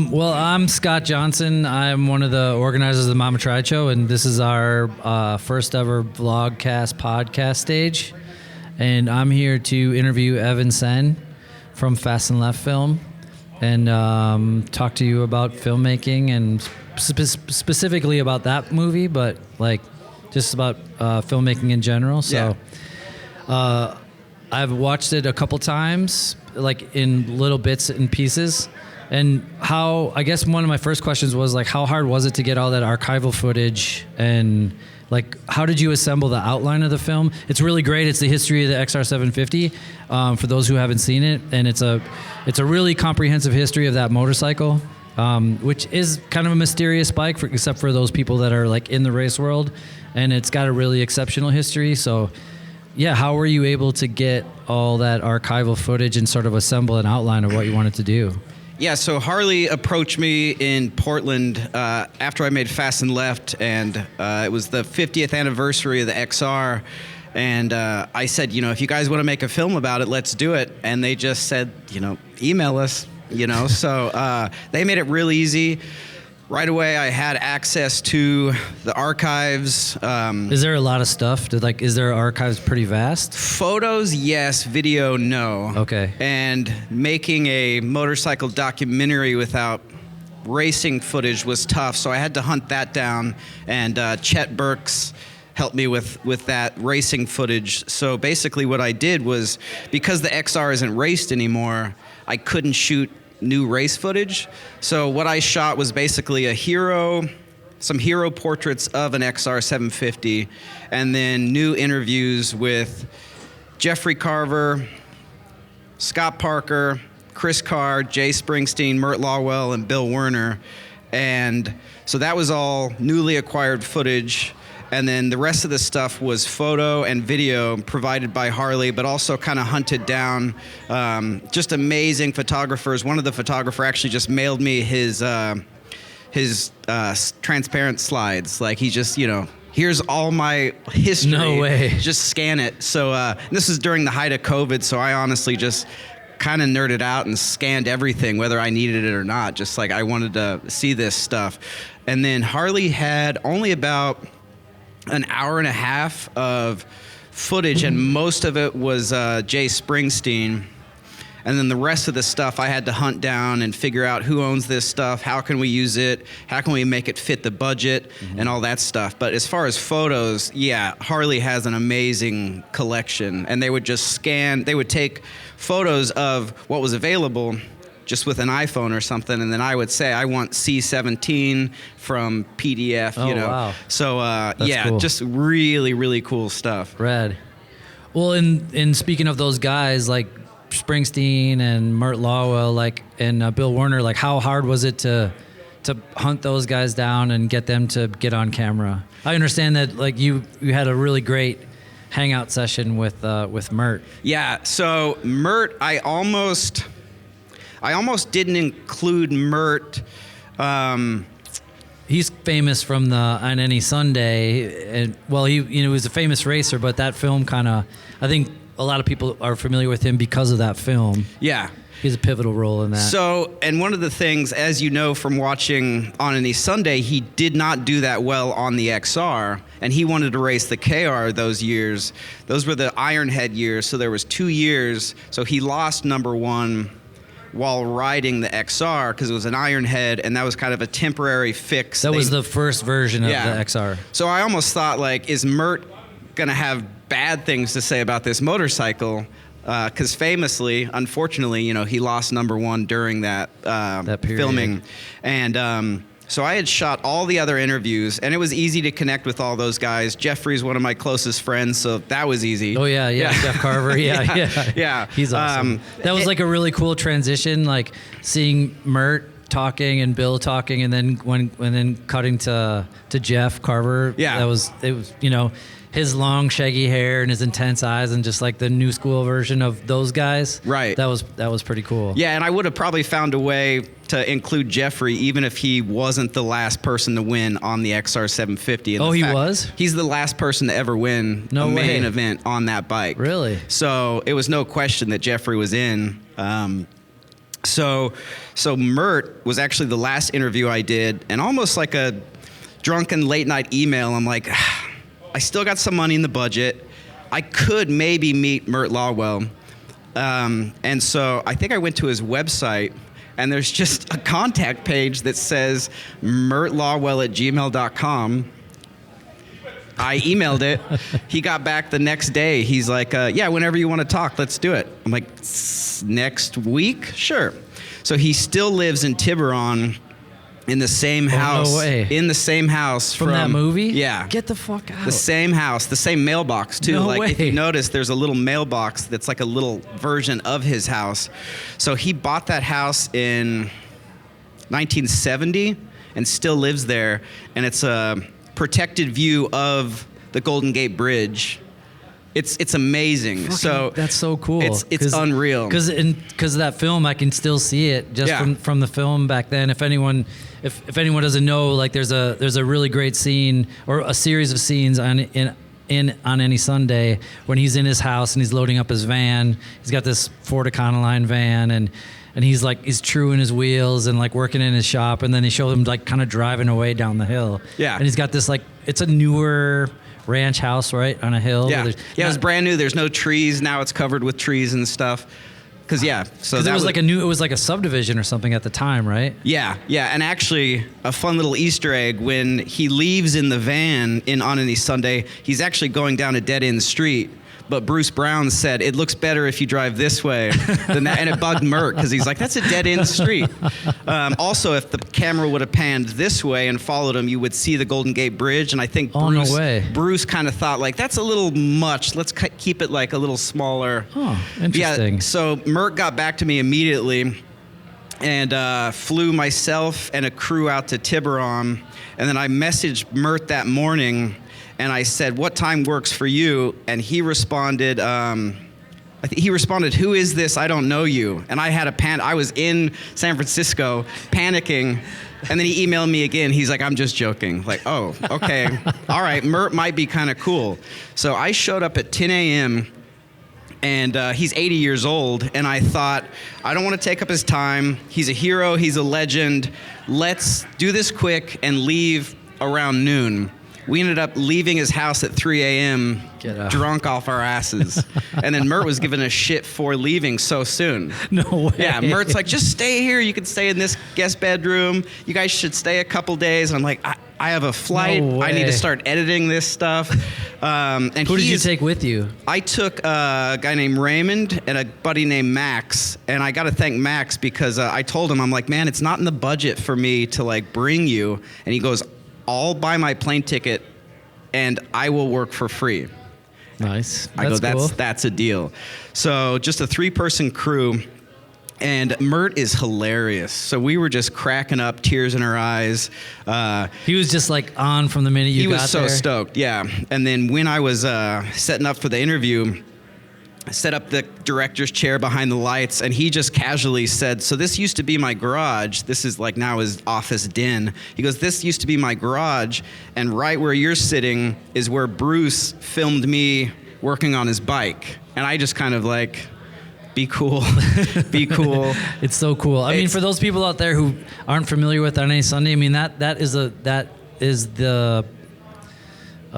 Well, I'm Scott Johnson. I'm one of the organizers of the Mama Tried Show, and this is our first ever vlogcast podcast stage. And I'm here to interview Evan Senn from Fast and Left Film and talk to you about filmmaking and specifically about that movie, but like just about filmmaking in general. So I've watched it a couple times, like in little bits and pieces. And I guess one of my first questions was like, how hard was it to get all that archival footage, and like, how did you assemble the outline of the film? It's really great. It's the history of the XR750 for those who haven't seen it, and it's a really comprehensive history of that motorcycle, which is kind of a mysterious bike, except for those people that are like in the race world, and it's got a really exceptional history. So, yeah, how were you able to get all that archival footage and sort of assemble an outline of what you wanted to do? Yeah, so Harley approached me in Portland after I made Fast and Left, and it was the 50th anniversary of the XR, and I said, if you guys want to make a film about it, let's do it. And they just said, email us, so they made it real easy. Right away, I had access to the archives. Is there a lot of stuff? Is there archives pretty vast? Photos, yes. Video, no. Okay. And making a motorcycle documentary without racing footage was tough, so I had to hunt that down. And Chet Burks helped me with that racing footage. So basically what I did was, because the XR isn't raced anymore, I couldn't shoot new race footage. So what I shot was basically some hero portraits of an XR 750, and then new interviews with Jeffrey Carver, Scott Parker, Chris Carr, Jay Springsteen, Mert Lawwell, and Bill Werner. And so that was all newly acquired footage. And then the rest of the stuff was photo and video provided by Harley, but also kind of hunted down just amazing photographers. One of the photographers actually just mailed me his transparent slides. Like, he just, here's all my history. No way. Just scan it. So this was during the height of COVID, so I honestly just kind of nerded out and scanned everything, whether I needed it or not. Just like, I wanted to see this stuff. And then Harley had only about an hour and a half of footage, and most of it was Jay Springsteen. And then the rest of the stuff I had to hunt down and figure out who owns this stuff, how can we use it, how can we make it fit the budget, and all that stuff. But as far as photos, yeah, Harley has an amazing collection, and they would take photos of what was available just with an iPhone or something, and then I would say, I want C17 from PDF, Wow. So, Cool. Just really, really cool stuff. Rad. Well, in speaking of those guys, like Springsteen and Mert Lawwell, and Bill Werner, how hard was it to hunt those guys down and get them to get on camera? I understand that, you had a really great hangout session with Mert. Yeah, so Mert, I almost didn't include Mert. He's famous from the On Any Sunday, and he was a famous racer, but that film I think a lot of people are familiar with him because of that film. Yeah. He has a pivotal role in that. So, and one of the things, as you know from watching On Any Sunday, he did not do that well on the XR, and he wanted to race the KR those years. Those were the Ironhead years, so there was 2 years. So he lost number one while riding the XR because it was an Ironhead, and that was kind of a temporary fix. That was the first version of the XR. So I almost thought, is Mert going to have bad things to say about this motorcycle? Because famously, unfortunately, he lost number one during that period. Filming. And so I had shot all the other interviews, and it was easy to connect with all those guys. Jeffrey's one of my closest friends, so that was easy. Oh, yeah. Jeff Carver, yeah. He's awesome. That was a really cool transition, seeing Mert talking and Bill talking, and then cutting to Jeff Carver. Yeah. It was his long shaggy hair and his intense eyes and just like the new school version of those guys. Right. That was pretty cool. Yeah, and I would have probably found a way to include Jeffrey even if he wasn't the last person to win on the XR 750. Oh, he was? He's the last person to ever win a main event on that bike. Really? So it was no question that Jeffrey was in. So Mert was actually the last interview I did, and almost like a drunken late night email, I'm like, I still got some money in the budget. I could maybe meet Mert Lawwell. And so I think I went to his website, and there's just a contact page that says mertlawwell@gmail.com. I emailed it. He got back the next day. He's like, yeah, whenever you want to talk, let's do it. I'm like, next week? Sure. So he still lives in Tiburon in the same house. No way. In the same house. From that movie? Yeah. Get the fuck out. The same house, the same mailbox, too. No like, way. if you notice, there's a little mailbox that's like a little version of his house. So he bought that house in 1970 and still lives there. And it's a protected view of the Golden Gate Bridge. It's amazing. Fucking, so that's so cool. It's unreal. Because of that film, I can still see it just from the film back then. If anyone doesn't know, like there's a really great scene or a series of scenes on Any Sunday when he's in his house and he's loading up his van. He's got this Ford Econoline van and he's true in his wheels and like working in his shop, and then he showed him like kind of driving away down the hill. Yeah. And he's got this like, it's a newer ranch house, right, on a hill. Yeah. Yeah, it was brand new. There's no trees. Now it's covered with trees and stuff. Because it was like a subdivision or something at the time, right? Yeah, and actually a fun little Easter egg, when he leaves in the van on Any Sunday, he's actually going down a dead-end street. But Bruce Brown said, it looks better if you drive this way than that. And it bugged Mert because he's like, that's a dead-end street. Also, if the camera would have panned this way and followed him, you would see the Golden Gate Bridge. And I think Bruce kind of thought, like, that's a little much. Let's keep it like a little smaller. Oh, interesting. Yeah, so Mert got back to me immediately and flew myself and a crew out to Tiburon. And then I messaged Mert that morning, and I said, what time works for you? And he responded, who is this? I don't know you. And I had I was in San Francisco panicking. And then he emailed me again. He's like, I'm just joking. Like, oh, okay. All right, Mert might be kind of cool. So I showed up at 10 a.m. and he's 80 years old. And I thought, I don't want to take up his time. He's a hero. He's a legend. Let's do this quick and leave around noon. We ended up leaving his house at 3 a.m. drunk off our asses. And then Mert was giving us shit for leaving so soon. No way. Yeah, Mert's like, just stay here. You can stay in this guest bedroom. You guys should stay a couple days. I'm like, I have a flight. No way. I need to start editing this stuff. And who did you take with you? I took a guy named Raymond and a buddy named Max. And I got to thank Max because I told him, I'm like, man, it's not in the budget for me to like bring you. And he goes, I'll buy my plane ticket and I will work for free. Nice. That's a deal. So just a 3-person crew, and Mert is hilarious. So we were just cracking up, tears in our eyes. He was just like on from the minute you got there. He was so stoked, yeah. And then when I was setting up for the interview, I set up the director's chair behind the lights, and he just casually said, so this used to be my garage. This is like now his office den. He goes, this used to be my garage, and right where you're sitting is where Bruce filmed me working on his bike. And I just kind of like, be cool, be cool. It's so cool. I mean, for those people out there who aren't familiar with On Any Sunday, I mean, that is the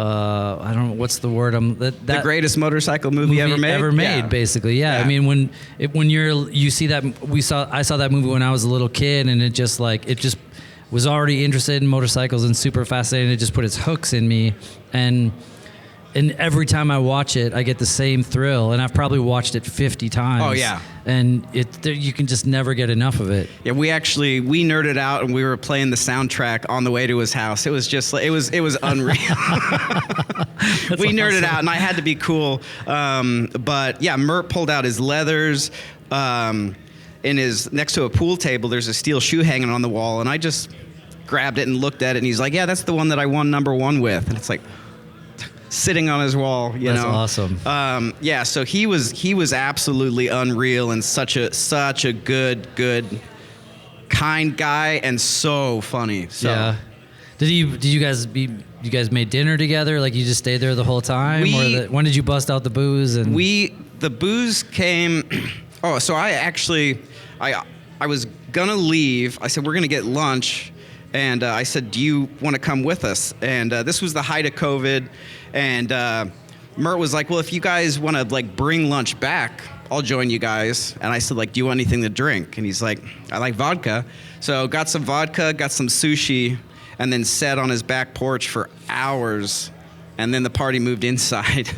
I don't know what's the word. The greatest motorcycle movie ever made. Yeah. Basically. Yeah. I mean, I saw that movie when I was a little kid, and it just was already interested in motorcycles and super fascinated. It just put its hooks in me, and every time I watch it, I get the same thrill, and I've probably watched it 50 times. Oh yeah. And you can just never get enough of it. Yeah, we nerded out, and we were playing the soundtrack on the way to his house. It was just like, it was unreal. We nerded out, and I had to be cool. But yeah, Mert pulled out his leathers. Next to a pool table, there's a steel shoe hanging on the wall, and I just grabbed it and looked at it, and he's like, yeah, that's the one that I won #1 with. And it's like, sitting on his wall. That's awesome. Yeah, so he was absolutely unreal and such a good, kind guy and so funny. So. Yeah. Did you guys made dinner together? Like you just stayed there the whole time? When did you bust out the booze? And the booze came. Oh, so I was gonna leave. I said we're gonna get lunch, and I said, do you want to come with us? And this was the height of COVID, and Mert was like, well, if you guys want to like bring lunch back, I'll join you guys. And I said, like, do you want anything to drink? And he's like, I like vodka. So got some vodka, got some sushi, and then sat on his back porch for hours. And then the party moved inside.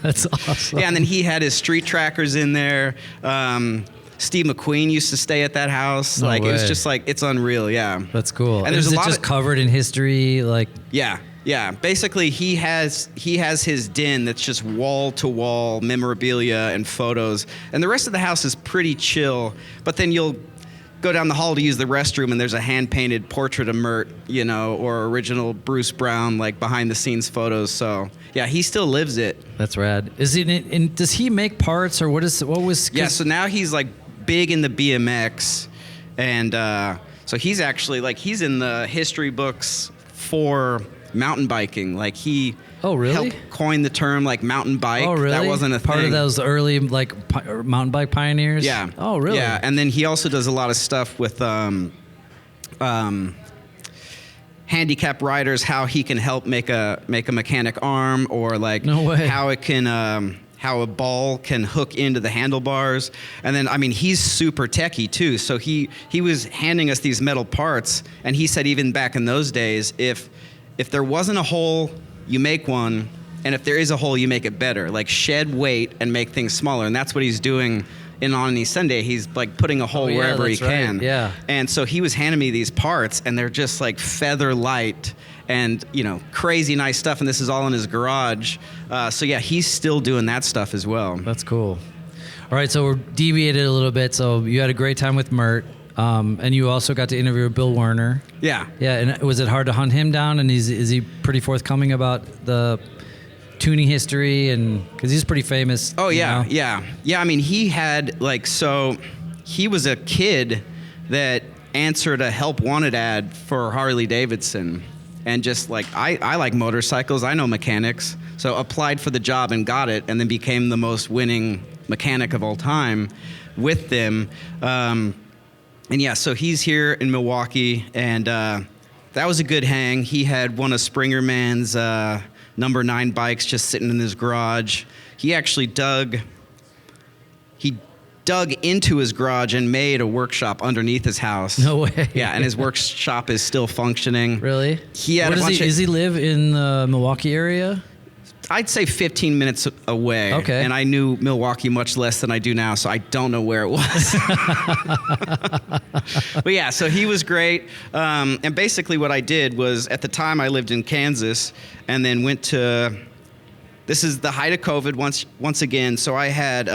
That's awesome. Yeah, and then he had his street trackers in there. Steve McQueen used to stay at that house. No It was way. just like, it's unreal, yeah. That's cool. And is there's it a lot just covered in history? Like Yeah. Basically, he has his den that's just wall to wall memorabilia and photos, and the rest of the house is pretty chill. But then you'll go down the hall to use the restroom, and there's a hand-painted portrait of Mert, or original Bruce Brown, like behind-the-scenes photos. So yeah, he still lives it. That's rad. Does he make parts, or what was? Yeah, so now he's like big in the BMX, and so he's actually like he's in the history books for mountain biking. Like he really? helped coin the term like mountain bike. Oh, really? That wasn't a part thing. of those early like mountain bike pioneers. Yeah. Oh, really? Yeah, and then he also does a lot of stuff with handicapped riders, how he can help make a mechanic arm, or like No way. how it can how a ball can hook into the handlebars. And then, I mean, he's super techie too. So he was handing us these metal parts, and he said even back in those days, if there wasn't a hole, you make one, and if there is a hole, you make it better. Like shed weight and make things smaller, and that's what he's doing on any Sunday. He's like putting a hole wherever he can. Right. Yeah. And so he was handing me these parts, and they're just like feather light and crazy nice stuff. And this is all in his garage. So yeah, he's still doing that stuff as well. That's cool. All right, so we're deviated a little bit. So you had a great time with Mert, and you also got to interview Bill Werner. Yeah. Yeah, and was it hard to hunt him down? And is he pretty forthcoming about the tuning history, and because he's pretty famous? Oh yeah, yeah. I mean, he had he was a kid that answered a help wanted ad for Harley Davidson, and just like I like motorcycles, I know mechanics, so applied for the job and got it, and then became the most winning mechanic of all time with them. And yeah, so he's here in Milwaukee, and that was a good hang. He had one of Springer Man's number 9 bikes just sitting in his garage. He actually dug into his garage and made a workshop underneath his house. No way. Yeah, and his workshop is still functioning. Really? He had does he live in the Milwaukee area? I'd say 15 minutes away. Okay. And I knew Milwaukee much less than I do now, so I don't know where it was. But yeah, so he was great. And basically what I did was, at the time I lived in Kansas, and then went to, this is the height of COVID once again, so I had,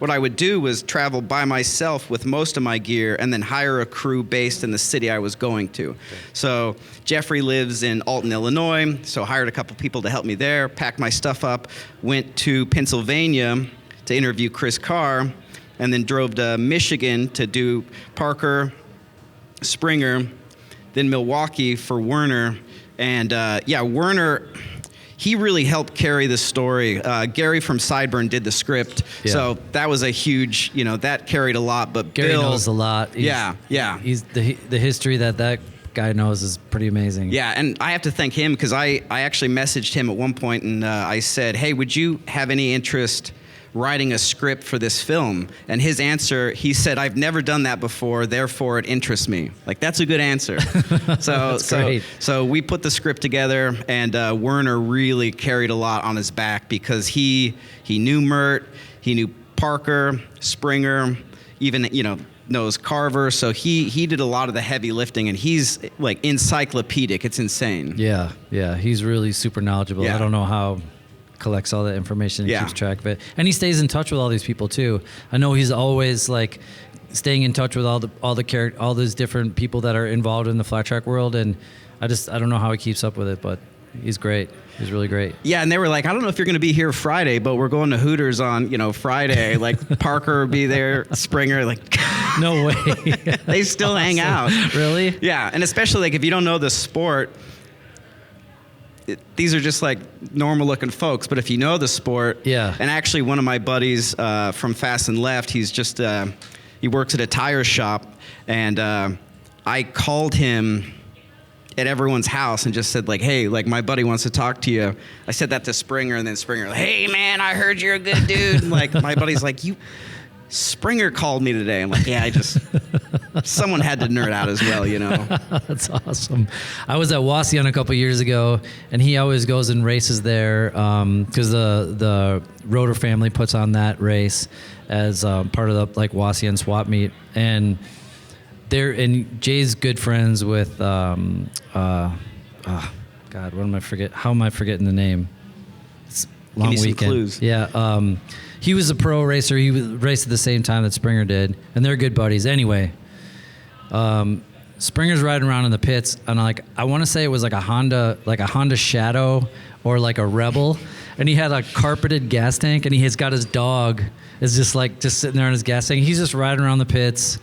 what I would do was travel by myself with most of my gear, and then hire a crew based in the city I was going to. Okay. So Jeffrey lives in Alton, Illinois, so hired a couple people to help me there, packed my stuff up, went to Pennsylvania to interview Chris Carr, and then drove to Michigan to do Parker, Springer, then Milwaukee for Werner. And Werner, he really helped carry the story. Gary from Sideburn did the script, so that was a huge, that carried a lot. But Gary Bill knows a lot. He's the history that guy knows is pretty amazing. Yeah, and I have to thank him, because I actually messaged him at one point, and I said, hey, would you have any interest writing a script for this film? And his answer, he said, I've never done that before, therefore it interests me. Like, that's a good answer. So we put the script together, and Werner really carried a lot on his back, because he knew Mert, he knew Parker, Springer, even, knows Carver. So he did a lot of the heavy lifting, and he's like encyclopedic. It's insane. Yeah, he's really super knowledgeable. Yeah. I don't know how collects all that information and keeps track of it, and he stays in touch with all these people too. I know he's always like staying in touch with all those different people that are involved in the flat track world, and I don't know how he keeps up with it, but He's great. He's really great. Yeah, and they were like, I don't know if you're going to be here Friday, but we're going to Hooters on, Friday. Like Parker would be there, Springer, like No way. they still hang out. Really? Yeah, and especially like if you don't know the sport, these are just like normal looking folks. But if you know the sport, Yeah. And actually one of my buddies from Fast and Left, he's just he works at a tire shop, and I called him at everyone's house and just said like, hey, like my buddy wants to talk to you. I said that to Springer, and then Springer, hey man, I heard you're a good dude. And like my buddy's like, Springer called me today. I'm like, yeah, someone had to nerd out as well, That's awesome. I was at Wasion a couple years ago, and he always goes and races there because the Rotor family puts on that race as part of the like Wasion swap meet, and Jay's good friends with God, what am I forget? How am I forgetting the name? It's long Give me weekend. some clues. Yeah, he was a pro racer. He raced at the same time that Springer did, and they're good buddies. Anyway, Springer's riding around in the pits, and I want to say it was like a Honda Shadow or like a Rebel, and he had a carpeted gas tank, and he's got his dog is just sitting there on his gas tank. He's just riding around the pits,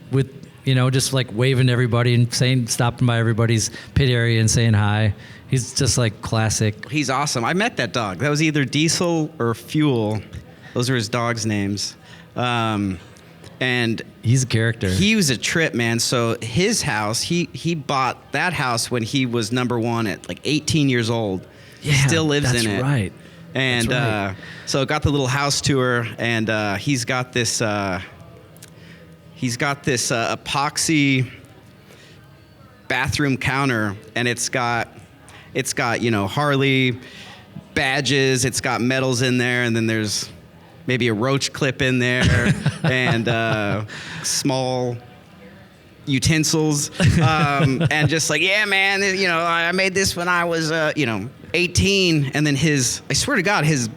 with just like waving to everybody and stopping by everybody's pit area and saying hi. He's just like classic. He's awesome. I met that dog. That was either Diesel or Fuel. Those are his dog's names. And he's a character. He was a trip, man. So his house, he bought that house when he was number one at like 18 years old. Yeah, he still lives in it. That's right. And that's right. So got the little house tour, and he's got this epoxy bathroom counter, and it's got Harley badges, it's got medals in there, and then there's maybe a roach clip in there and small utensils, and just like, yeah, man, I made this when I was 18, and then I swear to God, his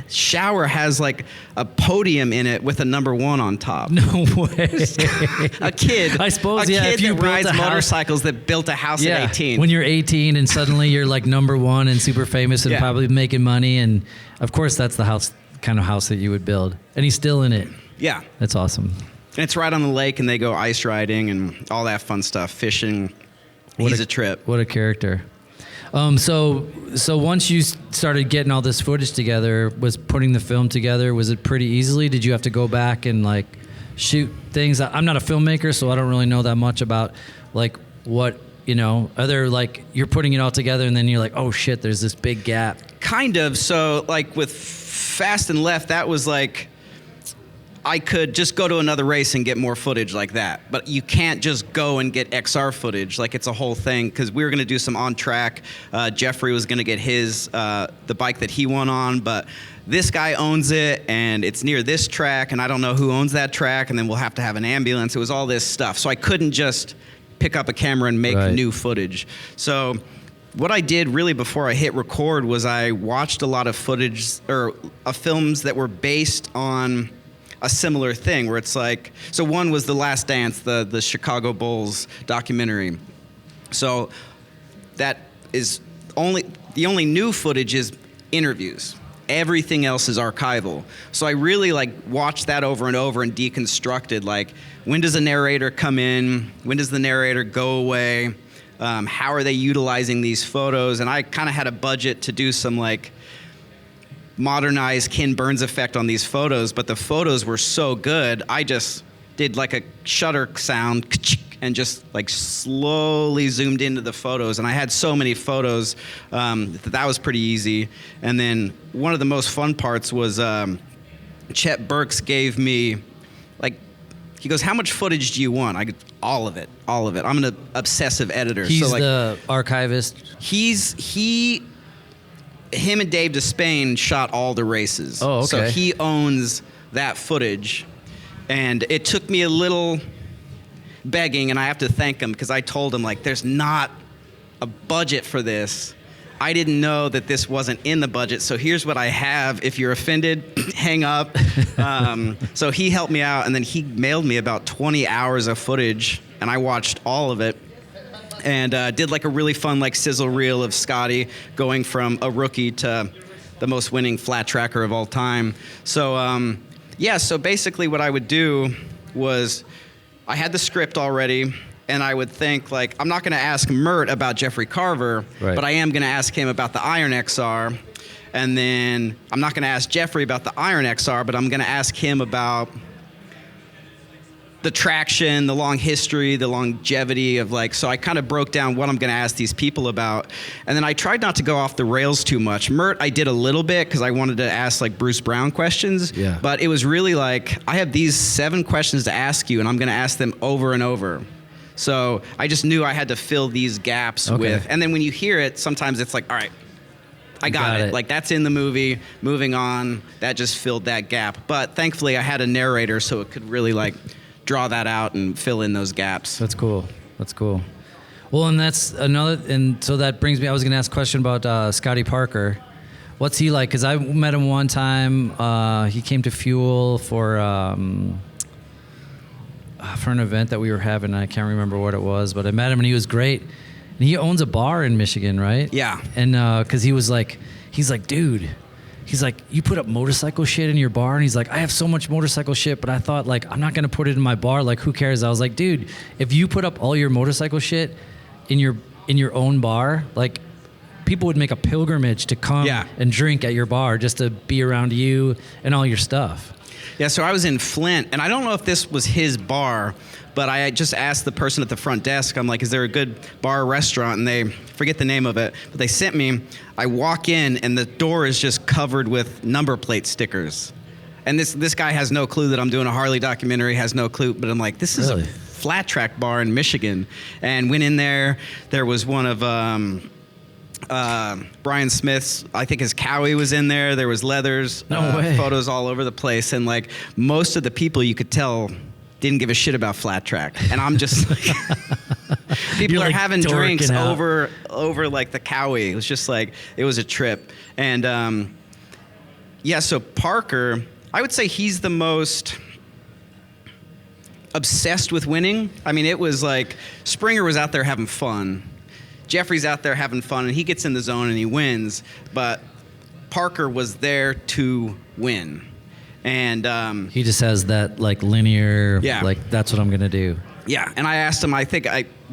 shower has like a podium in it with a number one on top. No way. A kid. I suppose, a yeah. kid If you that rides built a motorcycles that built a house at 18. When you're 18 and suddenly you're like number one and super famous and probably making money, and of course that's the kind of house that you would build. And he's still in it. Yeah. That's awesome. And it's right on the lake, and they go ice riding and all that fun stuff, fishing. He's a trip. What a character. So once you started getting all this footage together, was putting the film together, was it pretty easily? Did you have to go back and like shoot things? I'm not a filmmaker, so I don't really know that much about like what, other like you're putting it all together and then you're like, oh shit, there's this big gap. Kind of. So like with Fast and Left, that was like, I could just go to another race and get more footage like that. But you can't just go and get XR footage. Like, it's a whole thing, because we were going to do some on track. Jeffrey was going to get his, the bike that he won on, but this guy owns it, and it's near this track, and I don't know who owns that track, and then we'll have to have an ambulance. It was all this stuff. So I couldn't just pick up a camera and make new footage. So what I did really before I hit record was I watched a lot of footage, or films that were based on a similar thing, where it's like, so one was The Last Dance, the Chicago Bulls documentary. So that is the only new footage is interviews. Everything else is archival. So I really like watched that over and over and deconstructed, like, when does a narrator come in? When does the narrator go away? How are they utilizing these photos? And I kind of had a budget to do some like modernized Ken Burns effect on these photos, but the photos were so good, I just did like a shutter sound and just like slowly zoomed into the photos. And I had so many photos that was pretty easy. And then one of the most fun parts was Chet Burks gave me, like, he goes, how much footage do you want? I go, all of it. I'm an obsessive editor. He's so like, the archivist. Him and Dave Despain shot all the races. Oh, okay. So he owns that footage. And it took me a little begging, and I have to thank him, because I told him, like, there's not a budget for this. I didn't know that this wasn't in the budget, so here's what I have. If you're offended, hang up. So he helped me out, and then he mailed me about 20 hours of footage, and I watched all of it. and did like a really fun like sizzle reel of Scotty going from a rookie to the most winning flat tracker of all time. So so basically what I would do was I had the script already, and I would think like, I'm not going to ask Mert about Jeffrey Carver, right, but I am going to ask him about the Iron XR. And then I'm not going to ask Jeffrey about the Iron XR, but I'm going to ask him about the traction, the long history, the longevity of like, so I kind of broke down what I'm going to ask these people about. And then I tried not to go off the rails too much. Mert, I did a little bit because I wanted to ask like Bruce Brown questions, yeah, but it was really like, I have these 7 questions to ask you and I'm going to ask them over and over. So I just knew I had to fill these gaps with, and then when you hear it, sometimes it's like, all right, I got it. Like that's in the movie, moving on, that just filled that gap. But thankfully I had a narrator so it could really like draw that out and fill in those gaps. That's cool. That's cool. Well, and that's another, and so that brings me, I was going to ask a question about Scotty Parker. What's he like? Because I met him one time. He came to Fuel for an event that we were having. I can't remember what it was, but I met him and he was great. And he owns a bar in Michigan, right? Yeah. And because he's like, dude, he's like, you put up motorcycle shit in your bar? And he's like, I have so much motorcycle shit, but I thought like, I'm not going to put it in my bar. Like, who cares? I was like, dude, if you put up all your motorcycle shit in your own bar, like people would make a pilgrimage to come and drink at your bar just to be around you and all your stuff. Yeah, so I was in Flint, and I don't know if this was his bar, but I just asked the person at the front desk, I'm like, is there a good bar or restaurant? And they forget the name of it, but they sent me. I walk in, and the door is just covered with number plate stickers. And this guy has no clue that I'm doing a Harley documentary, has no clue, but I'm like, this is a flat track bar in Michigan. And went in there, there was one of Brian Smith's, I think his Cowie was in there. There was leathers, photos all over the place. And like most of the people you could tell didn't give a shit about flat track. And I'm just like, people are like having drinks over like the Cowie. It was just like, it was a trip. And so Parker, I would say he's the most obsessed with winning. I mean, it was like Springer was out there having fun. Jeffrey's out there having fun, and he gets in the zone and he wins. But Parker was there to win, and he just has that like linear, like that's what I'm gonna do. Yeah, and I asked him.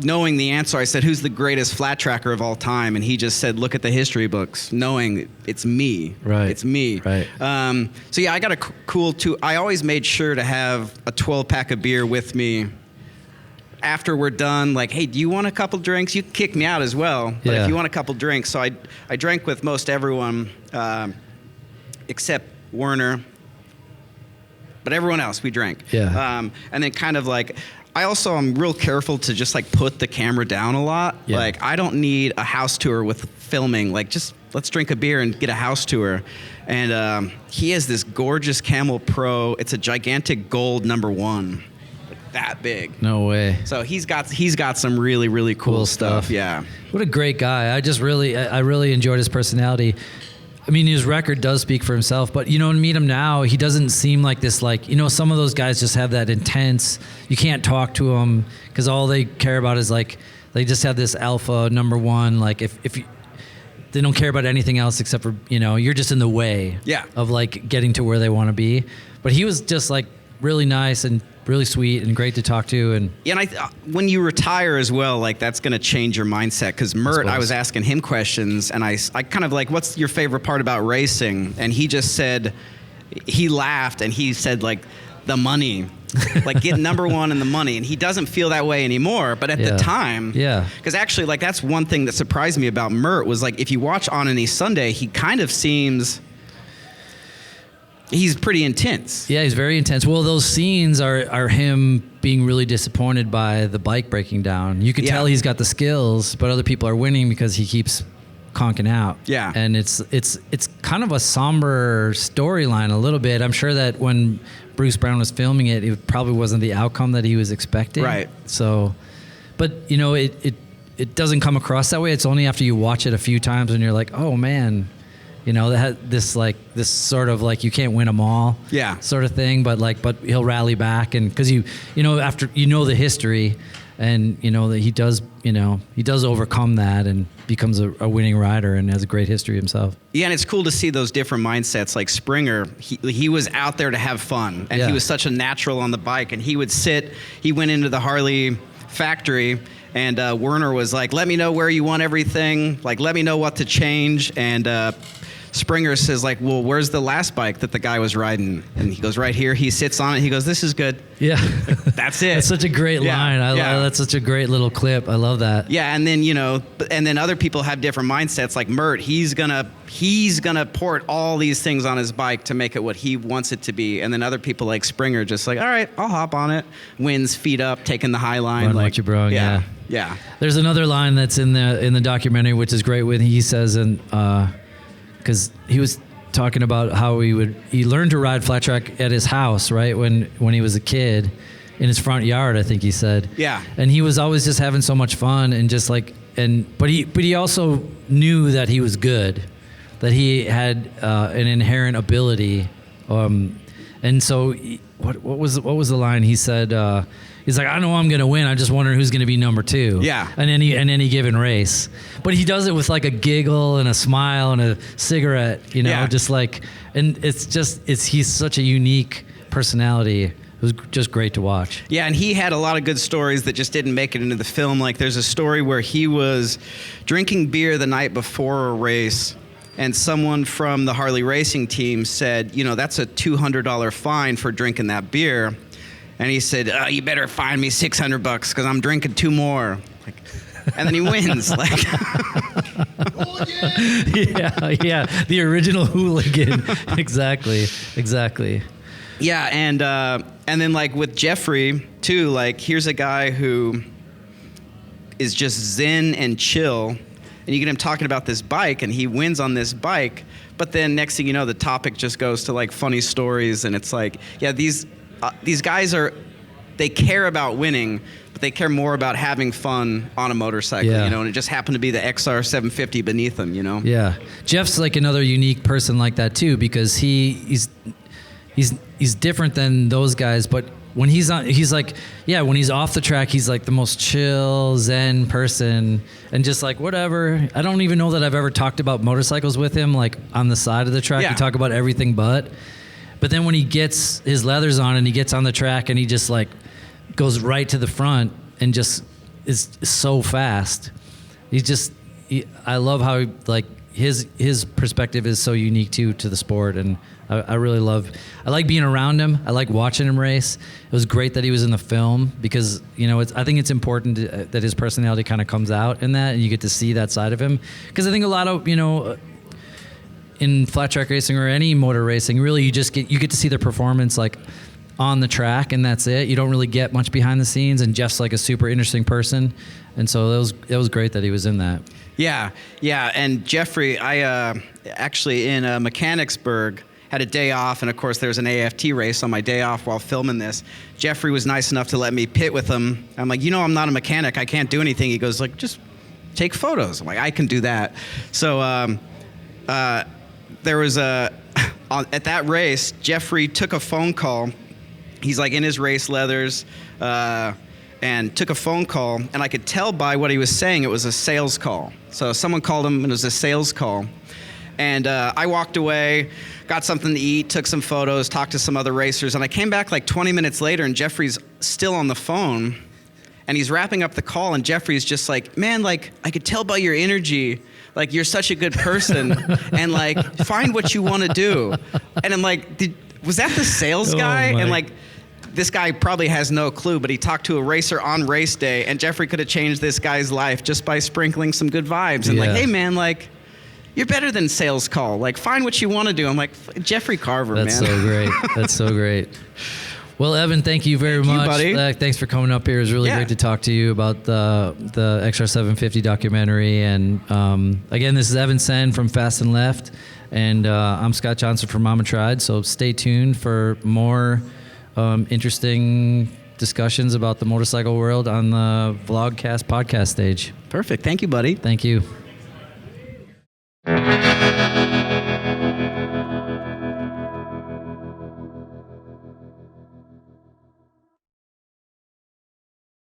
Knowing the answer, I said, "Who's the greatest flat tracker of all time?" And he just said, "Look at the history books." Knowing it's me, right? It's me, right? So yeah, I got a cool too. I always made sure to have a 12-pack of beer with me. After we're done, like, hey, do you want a couple drinks? You can kick me out as well, but if you want a couple drinks. So I drank with most everyone except Werner, but everyone else we drank. Yeah. And then kind of like, I'm real careful to just like put the camera down a lot. Yeah. Like I don't need a house tour with filming. Like just let's drink a beer and get a house tour. And he has this gorgeous Camel Pro. It's a gigantic gold #1. That big. No way. So he's got some really, really cool stuff. Yeah. What a great guy. I really enjoyed his personality. I mean, his record does speak for himself, but to meet him now, he doesn't seem like this, like, some of those guys just have that intense, you can't talk to them because all they care about is like, they just have this alpha #1. Like if you, they don't care about anything else except for, you're just in the way of like getting to where they want to be. But he was just like really nice and really sweet and great to talk to. And when you retire as well, like that's going to change your mindset. Because Mert, I was asking him questions, and I kind of like, what's your favorite part about racing? And he just said, he laughed and he said like the money, like get #1 in the money. And he doesn't feel that way anymore. But at the time, because actually like that's one thing that surprised me about Mert was like, if you watch On Any Sunday, he kind of seems... He's pretty intense. Yeah, he's very intense. Well, those scenes are him being really disappointed by the bike breaking down. You can tell he's got the skills, but other people are winning because he keeps conking out. Yeah. And it's kind of a somber storyline a little bit. I'm sure that when Bruce Brown was filming it, it probably wasn't the outcome that he was expecting. Right. So, but it doesn't come across that way. It's only after you watch it a few times and you're like, oh man. That had this sort of like you can't win them all, sort of thing. But he'll rally back, and because after the history, and that he does overcome that and becomes a winning rider and has a great history himself. Yeah, and it's cool to see those different mindsets. Like Springer, he was out there to have fun, and he was such a natural on the bike. And he went into the Harley factory, and Werner was like, "Let me know where you want everything. Like, let me know what to change." And Springer says, like, "Well, where's the last bike that the guy was riding?" And he goes, "Right here." He sits on it. He goes, "This is good." Yeah. That's it. That's such a great line. That's such a great little clip. I love that. Yeah, and then other people have different mindsets. Like Mert, he's gonna port all these things on his bike to make it what he wants it to be. And then other people like Springer, just like, all right, I'll hop on it. Wins, feet up, taking the high line. Run what you brung. Yeah. Yeah. There's another line that's in the documentary, which is great. When he says, because he was talking about how he learned to ride flat track at his house, right? When he was a kid, in his front yard, I think he said. Yeah. And he was always just having so much fun and just like, but he also knew that he was good, that he had an inherent ability. And so what was the line? He said, he's like, "I know I'm going to win. I just wonder who's going to be number 2." Yeah. In any given race. But he does it with like a giggle and a smile and a cigarette, just like, and he's such a unique personality. It was just great to watch. Yeah, and he had a lot of good stories that just didn't make it into the film. Like there's a story where he was drinking beer the night before a race, and someone from the Harley racing team said, "That's a $200 fine for drinking that beer." And he said, "You better fine me $600 because I'm drinking 2 more." And then he wins. Yeah, the original hooligan. Exactly. Yeah, and then like with Jeffrey too, like here's a guy who is just zen and chill, and you get him talking about this bike, and he wins on this bike. But then next thing you know, the topic just goes to like funny stories, and it's like, yeah, these guys they care about winning, but they care more about having fun on a motorcycle, and it just happened to be the XR 750 beneath them, Yeah. Jeff's like another unique person like that too, because he's different than those guys, but when he's on, when he's off the track, he's like the most chill, zen person, and just like whatever. I don't even know that I've ever talked about motorcycles with him, like on the side of the track. We talk about everything but then when he gets his leathers on and he gets on the track and he just like goes right to the front and just is so fast. I love how like his perspective is so unique to the sport, and I like being around him. I like watching him race. It was great that he was in the film because I think it's important that his personality kind of comes out in that, and you get to see that side of him. Because I think a lot of in flat track racing or any motor racing, really you get to see their performance like on the track, and that's it. You don't really get much behind the scenes, and Jeff's like a super interesting person, and so that was great that he was in that. Yeah, and Jeffrey, I actually in Mechanicsburg had a day off, and of course there was an AFT race on my day off while filming this. Jeffrey was nice enough to let me pit with him. I'm like, I'm not a mechanic, I can't do anything. He goes like, just take photos. I'm like, I can do that. So there was at that race, Jeffrey took a phone call. He's like in his race leathers, and took a phone call, and I could tell by what he was saying it was a sales call. So someone called him, and it was a sales call. And I walked away, got something to eat, took some photos, talked to some other racers, and I came back like 20 minutes later, and Jeffrey's still on the phone, and he's wrapping up the call, and Jeffrey's just like, "Man, like, I could tell by your energy, like, you're such a good person, and like, find what you want to do." And I'm like, was that the sales guy? And like, this guy probably has no clue, but he talked to a racer on race day, and Jeffrey could have changed this guy's life just by sprinkling some good vibes. And like, hey man, like, you're better than sales call. Like, find what you want to do. I'm like, Jeffrey Carver, man. That's so great. That's so great. Well, Evan, thank you very much. Buddy. Thanks for coming up here. It was really great to talk to you about the XR 750 documentary. And again, this is Evan Senn from Fast and Left, and I'm Scott Johnson from Mama Tried. So stay tuned for more interesting discussions about the motorcycle world on the Vlogcast podcast stage. Perfect. Thank you, buddy. Thank you.